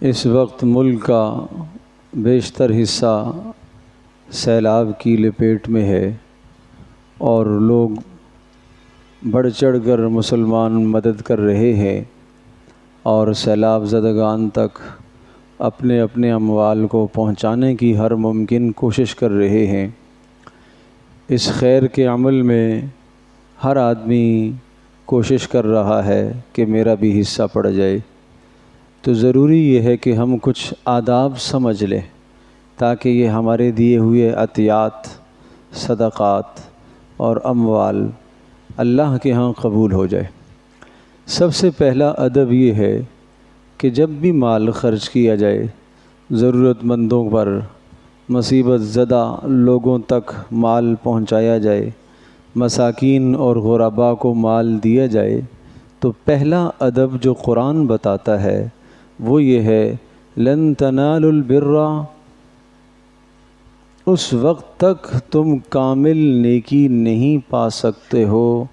اس وقت ملک کا بیشتر حصہ سیلاب کی لپیٹ میں ہے اور لوگ بڑھ چڑھ کر مسلمان مدد کر رہے ہیں اور سیلاب زدگان تک اپنے اپنے اموال کو پہنچانے کی ہر ممکن کوشش کر رہے ہیں۔ اس خیر کے عمل میں ہر آدمی کوشش کر رہا ہے کہ میرا بھی حصہ پڑ جائے، تو ضروری یہ ہے کہ ہم کچھ آداب سمجھ لیں تاکہ یہ ہمارے دیے ہوئے عطیات، صدقات اور اموال اللہ کے ہاں قبول ہو جائے۔ سب سے پہلا ادب یہ ہے کہ جب بھی مال خرچ کیا جائے، ضرورت مندوں پر، مصیبت زدہ لوگوں تک مال پہنچایا جائے، مساکین اور غرباء کو مال دیا جائے، تو پہلا ادب جو قرآن بتاتا ہے وہ یہ ہے، لن تنالوا البر، اس وقت تک تم کامل نیکی نہیں پا سکتے ہو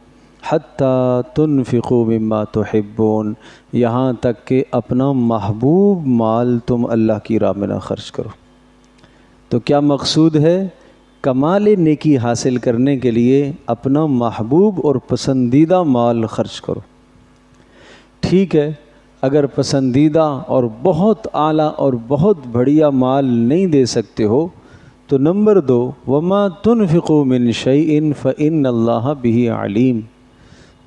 حتیٰ تنفقوا مما تحبون، یہاں تک کہ اپنا محبوب مال تم اللہ کی راہ میں نہ خرچ کرو۔ تو کیا مقصود ہے؟ کمال نیکی حاصل کرنے کے لیے اپنا محبوب اور پسندیدہ مال خرچ کرو۔ ٹھیک ہے، اگر پسندیدہ اور بہت اعلیٰ اور بہت بڑھیا مال نہیں دے سکتے ہو تو نمبر 2، وما تنفقوا من شیء فإن اللہ بہ علیم،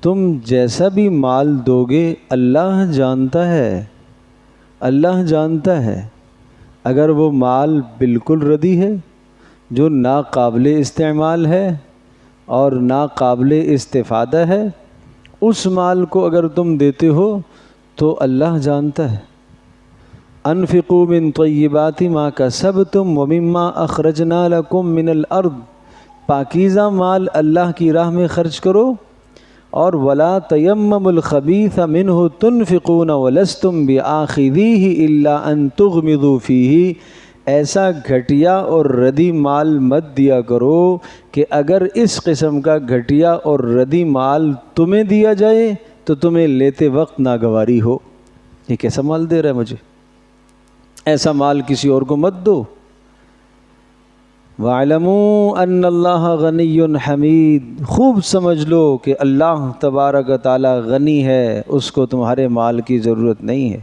تم جیسا بھی مال دو گے اللہ جانتا ہے، اللہ جانتا ہے۔ اگر وہ مال بالکل ردی ہے، جو ناقابل استعمال ہے اور ناقابل استفادہ ہے، اس مال کو اگر تم دیتے ہو تو اللہ جانتا ہے۔ انفقوا من طیبات ما کسبتم ومما اخرجنا لکم من الارض، پاکیزہ مال اللہ کی راہ میں خرچ کرو، اور ولا تیمموا الخبیث منہ تنفقون ولستم بآخذیہ الا ان تغمضوا فیہ، ایسا گھٹیا اور ردی مال مت دیا کرو کہ اگر اس قسم کا گھٹیا اور ردی مال تمہیں دیا جائے تو تمہیں لیتے وقت ناگواری ہو، یہ کیسا مال دے رہا ہے مجھے، ایسا مال کسی اور کو مت دو۔ وَاعْلَمُوا أَنَّ اللَّهَ غَنِيٌّ حَمِيدٌ، خوب سمجھ لو کہ اللہ تبارک و تعالی غنی ہے، اس کو تمہارے مال کی ضرورت نہیں ہے،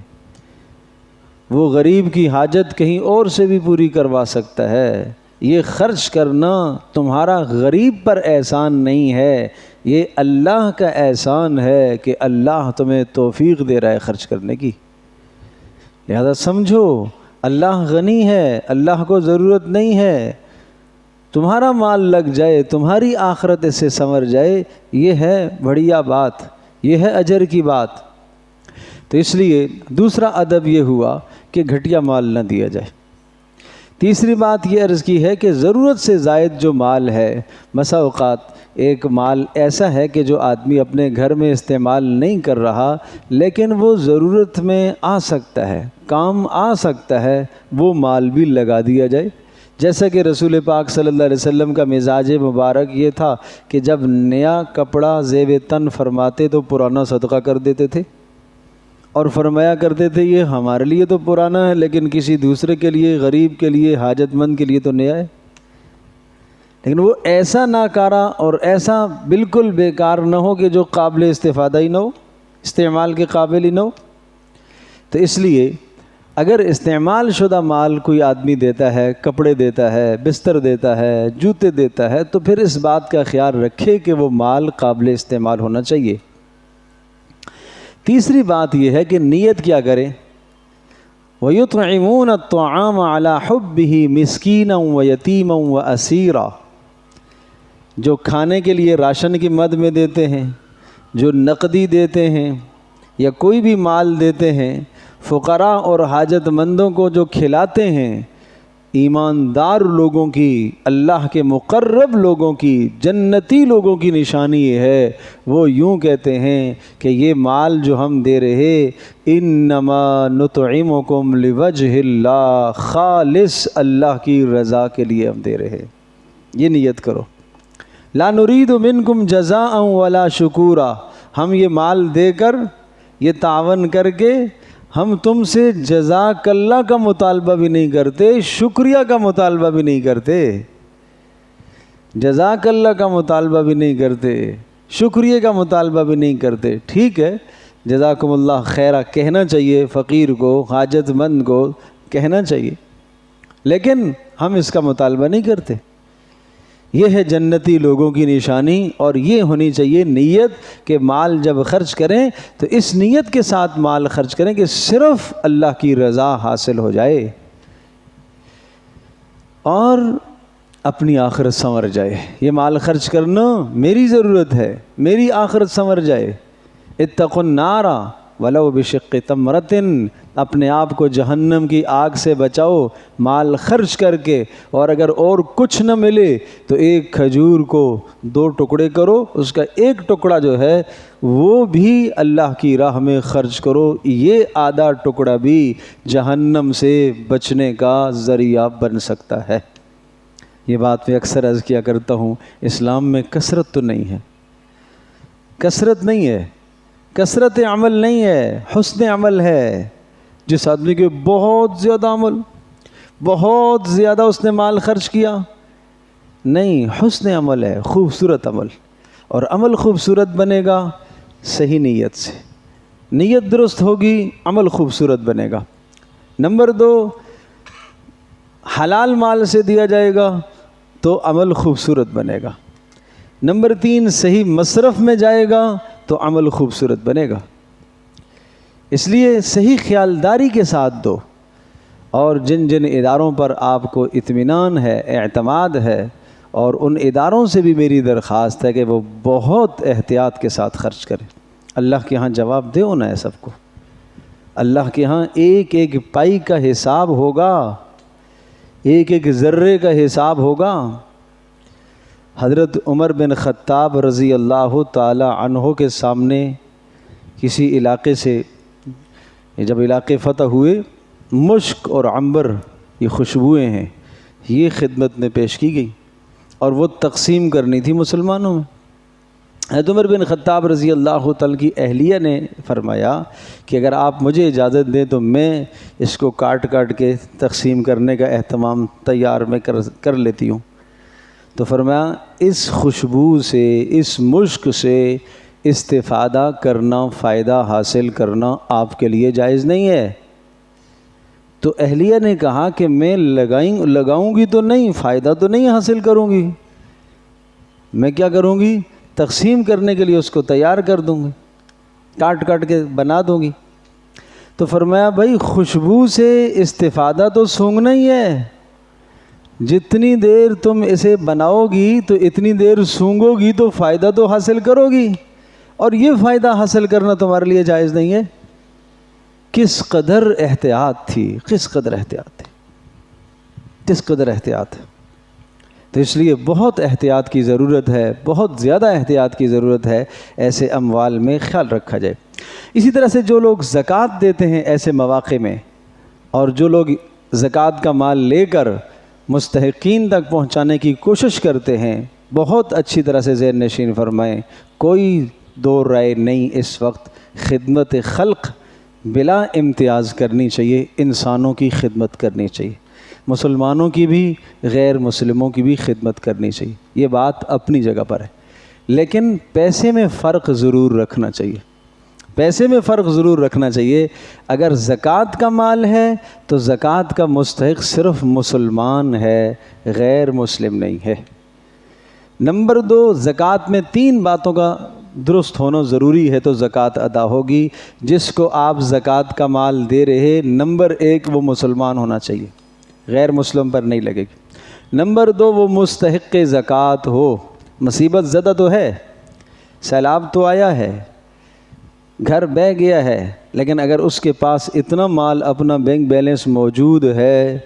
وہ غریب کی حاجت کہیں اور سے بھی پوری کروا سکتا ہے۔ یہ خرچ کرنا تمہارا غریب پر احسان نہیں ہے، یہ اللہ کا احسان ہے کہ اللہ تمہیں توفیق دے رہا ہے خرچ کرنے کی۔ لہذا سمجھو اللہ غنی ہے، اللہ کو ضرورت نہیں ہے، تمہارا مال لگ جائے، تمہاری آخرت اس سے سنور جائے، یہ ہے بڑھیا بات، یہ ہے اجر کی بات۔ تو اس لیے دوسرا ادب یہ ہوا کہ گھٹیا مال نہ دیا جائے۔ تیسری بات یہ عرض کی ہے کہ ضرورت سے زائد جو مال ہے، بسا اوقات ایک مال ایسا ہے کہ جو آدمی اپنے گھر میں استعمال نہیں کر رہا لیکن وہ ضرورت میں آ سکتا ہے، کام آ سکتا ہے، وہ مال بھی لگا دیا جائے۔ جیسا کہ رسول پاک صلی اللہ علیہ وسلم کا مزاج مبارک یہ تھا کہ جب نیا کپڑا زیب تن فرماتے تو پرانا صدقہ کر دیتے تھے، اور فرمایا کرتے تھے یہ ہمارے لیے تو پرانا ہے لیکن کسی دوسرے کے لیے، غریب کے لیے، حاجت مند کے لیے تو نیا ہے۔ لیکن وہ ایسا ناکارہ اور ایسا بالکل بیکار نہ ہو کہ جو قابل استفادہ ہی نہ ہو، استعمال کے قابل ہی نہ ہو۔ تو اس لیے اگر استعمال شدہ مال کوئی آدمی دیتا ہے، کپڑے دیتا ہے، بستر دیتا ہے، جوتے دیتا ہے، تو پھر اس بات کا خیال رکھے کہ وہ مال قابل استعمال ہونا چاہیے۔ تیسری بات یہ ہے کہ نیت کیا کریں، وَيُطْعِمُونَ الطَّعَامَ عَلَى حُبِّهِ مِسْكِينًا وَيَتِيمًا وَأَسِيرًا، جو کھانے کے لیے راشن کی مد میں دیتے ہیں، جو نقدی دیتے ہیں یا کوئی بھی مال دیتے ہیں، فقراء اور حاجت مندوں کو جو کھلاتے ہیں، ایماندار لوگوں کی، اللہ کے مقرب لوگوں کی، جنتی لوگوں کی نشانی یہ ہے، وہ یوں کہتے ہیں کہ یہ مال جو ہم دے رہے، انما نطعمکم لوجہ اللہ، خالص اللہ کی رضا کے لیے ہم دے رہے، یہ نیت کرو۔ لا نرید منکم جزاء ولا شکورا، ہم یہ مال دے کر، یہ تعاون کر کے ہم تم سے جزاک اللہ کا مطالبہ بھی نہیں کرتے، شکریہ کا مطالبہ بھی نہیں کرتے، جزاک اللہ کا مطالبہ بھی نہیں کرتے، شکریہ کا مطالبہ بھی نہیں کرتے۔ ٹھیک ہے، جزاکم اللہ خیرہ کہنا چاہیے، فقیر کو، حاجت مند کو کہنا چاہیے، لیکن ہم اس کا مطالبہ نہیں کرتے۔ یہ ہے جنتی لوگوں کی نشانی، اور یہ ہونی چاہیے نیت کہ مال جب خرچ کریں تو اس نیت کے ساتھ مال خرچ کریں کہ صرف اللہ کی رضا حاصل ہو جائے اور اپنی آخرت سنور جائے۔ یہ مال خرچ کرنا میری ضرورت ہے، میری آخرت سنور جائے۔ اتقوا النار ولو بشق تمرۃ، اپنے آپ کو جہنم کی آگ سے بچاؤ مال خرچ کر کے، اور اگر اور کچھ نہ ملے تو ایک کھجور کو 2 ٹکڑے کرو، اس کا ایک ٹکڑا جو ہے وہ بھی اللہ کی راہ میں خرچ کرو، یہ آدھا ٹکڑا بھی جہنم سے بچنے کا ذریعہ بن سکتا ہے۔ یہ بات میں اکثر عرض کیا کرتا ہوں، اسلام میں کثرت تو نہیں ہے، کثرت نہیں ہے، کثرت عمل نہیں ہے، حسن عمل ہے۔ جس آدمی کے بہت زیادہ عمل، بہت زیادہ اس نے مال خرچ کیا، نہیں، حسن عمل ہے، خوبصورت عمل، اور عمل خوبصورت بنے گا صحیح نیت سے، نیت درست ہوگی عمل خوبصورت بنے گا۔ نمبر 2، حلال مال سے دیا جائے گا تو عمل خوبصورت بنے گا۔ نمبر 3، صحیح مصرف میں جائے گا تو عمل خوبصورت بنے گا۔ اس لیے صحیح خیالداری کے ساتھ دو، اور جن جن اداروں پر آپ کو اطمینان ہے، اعتماد ہے، اور ان اداروں سے بھی میری درخواست ہے کہ وہ بہت احتیاط کے ساتھ خرچ کریں۔ اللہ کے ہاں جواب دے ہونا ہے سب کو، اللہ کے ہاں ایک ایک پائی کا حساب ہوگا، ایک ایک ذرے کا حساب ہوگا۔ حضرت عمر بن خطاب رضی اللہ تعالی عنہ کے سامنے کسی علاقے سے، جب علاقے فتح ہوئے، مشک اور عنبر یہ خوشبوئیں ہیں، یہ خدمت میں پیش کی گئی اور وہ تقسیم کرنی تھی مسلمانوں میں۔ حضرت عمر بن خطاب رضی اللہ تعالی کی اہلیہ نے فرمایا کہ اگر آپ مجھے اجازت دیں تو میں اس کو کاٹ کاٹ کے تقسیم کرنے کا اہتمام تیار میں کر لیتی ہوں۔ تو فرمایا اس خوشبو سے، اس مشک سے استفادہ کرنا، فائدہ حاصل کرنا آپ کے لیے جائز نہیں ہے۔ تو اہلیہ نے کہا کہ میں لگاؤں گی تو نہیں، فائدہ تو نہیں حاصل کروں گی، میں کیا کروں گی؟ تقسیم کرنے کے لیے اس کو تیار کر دوں گی، کاٹ کاٹ کے بنا دوں گی۔ تو فرمایا بھائی خوشبو سے استفادہ تو سونگھنا ہی ہے، جتنی دیر تم اسے بناؤ گی تو اتنی دیر سونگھو گی تو فائدہ تو حاصل کرو گی، اور یہ فائدہ حاصل کرنا تمہارے لیے جائز نہیں ہے۔ کس قدر احتیاط تھی، کس قدر احتیاط تھی، کس قدر احتیاط ہے۔ تو اس لیے بہت احتیاط کی ضرورت ہے، بہت زیادہ احتیاط کی ضرورت ہے، ایسے اموال میں خیال رکھا جائے۔ اسی طرح سے جو لوگ زکوٰۃ دیتے ہیں ایسے مواقع میں، اور جو لوگ زکوٰۃ کا مال لے کر مستحقین تک پہنچانے کی کوشش کرتے ہیں، بہت اچھی طرح سے ذہن نشین فرمائیں، کوئی دو رائے نہیں، اس وقت خدمت خلق بلا امتیاز کرنی چاہیے، انسانوں کی خدمت کرنی چاہیے، مسلمانوں کی بھی، غیر مسلموں کی بھی خدمت کرنی چاہیے، یہ بات اپنی جگہ پر ہے، لیکن پیسے میں فرق ضرور رکھنا چاہیے، پیسے میں فرق ضرور رکھنا چاہیے۔ اگر زکوٰۃ کا مال ہے تو زکوٰۃ کا مستحق صرف مسلمان ہے، غیر مسلم نہیں ہے۔ نمبر 2، زکوٰۃ میں 3 باتوں کا درست ہونا ضروری ہے تو زکوٰۃ ادا ہوگی۔ جس کو آپ زکوٰۃ کا مال دے رہے، نمبر 1 وہ مسلمان ہونا چاہیے، غیر مسلم پر نہیں لگے گی۔ نمبر 2، وہ مستحق زکوٰۃ ہو، مصیبت زدہ تو ہے، سیلاب تو آیا ہے، گھر بہہ گیا ہے، لیکن اگر اس کے پاس اتنا مال، اپنا بینک بیلنس موجود ہے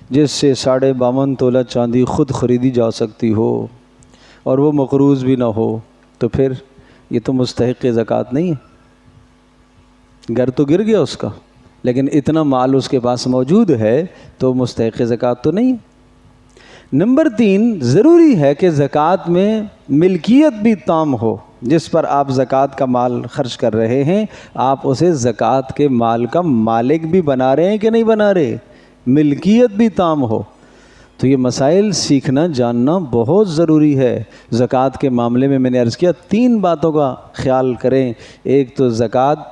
جس سے 52.5 تولہ چاندی خود خریدی جا سکتی ہو اور وہ مقروض بھی نہ ہو، تو پھر یہ تو مستحق زکوٰۃ نہیں ہے۔ گھر تو گر گیا اس کا، لیکن اتنا مال اس کے پاس موجود ہے تو مستحق زکوٰۃ تو نہیں ہے۔ نمبر 3، ضروری ہے کہ زکوٰۃ میں ملکیت بھی تام ہو، جس پر آپ زکوٰۃ کا مال خرچ کر رہے ہیں آپ اسے زکوٰۃ کے مال کا مالک بھی بنا رہے ہیں کہ نہیں بنا رہے، ملکیت بھی تام ہو۔ تو یہ مسائل سیکھنا جاننا بہت ضروری ہے۔ زکوٰۃ کے معاملے میں نے عرض کیا 3 باتوں کا خیال کریں۔ ایک تو زکوٰۃ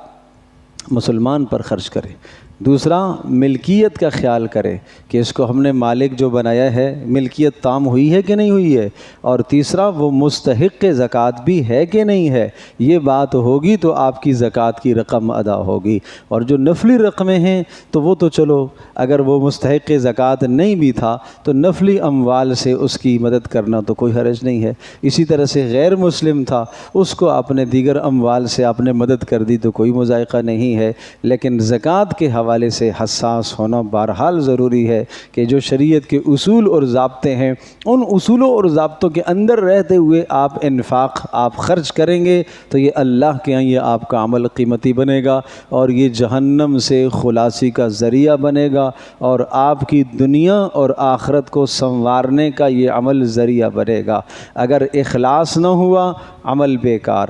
مسلمان پر خرچ کرے، دوسرا ملکیت کا خیال کرے کہ اس کو ہم نے مالک جو بنایا ہے ملکیت تام ہوئی ہے کہ نہیں ہوئی ہے، اور تیسرا وہ مستحق زکوٰۃ بھی ہے کہ نہیں ہے۔ یہ بات ہوگی تو آپ کی زکوٰۃ کی رقم ادا ہوگی۔ اور جو نفلی رقمیں ہیں تو وہ تو چلو اگر وہ مستحق زکوٰۃ نہیں بھی تھا تو نفلی اموال سے اس کی مدد کرنا تو کوئی حرج نہیں ہے۔ اسی طرح سے غیر مسلم تھا، اس کو اپنے دیگر اموال سے آپ نے مدد کر دی تو کوئی مذائقہ نہیں ہے۔ لیکن زکوٰۃ کے حوالے سے حساس ہونا بہرحال ضروری ہے کہ جو شریعت کے اصول اور ضابطے ہیں ان اصولوں اور ضابطوں کے اندر رہتے ہوئے آپ انفاق آپ خرچ کریں گے تو یہ اللہ کے ہاں یہ آپ کا عمل قیمتی بنے گا، اور یہ جہنم سے خلاصی کا ذریعہ بنے گا، اور آپ کی دنیا اور آخرت کو سنوارنے کا یہ عمل ذریعہ بنے گا۔ اگر اخلاص نہ ہوا عمل بیکار،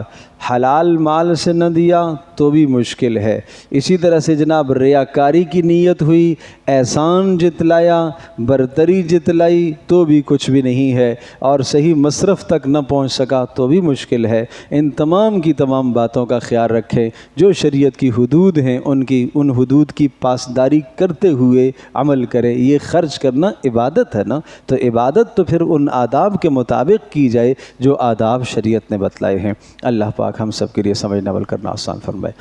حلال مال سے نہ دیا تو بھی مشکل ہے۔ اسی طرح سے جناب ریاکاری کی نیت ہوئی، احسان جتلایا، برتری جتلائی تو بھی کچھ بھی نہیں ہے، اور صحیح مصرف تک نہ پہنچ سکا تو بھی مشکل ہے۔ ان تمام کی تمام باتوں کا خیال رکھیں، جو شریعت کی حدود ہیں ان حدود کی پاسداری کرتے ہوئے عمل کریں۔ یہ خرچ کرنا عبادت ہے نا، تو عبادت تو پھر ان آداب کے مطابق کی جائے جو آداب شریعت نے بتلائے ہیں۔ اللہ پاک ہم سب کے لیے سمجھنا عمل کرنا آسان فرمائے۔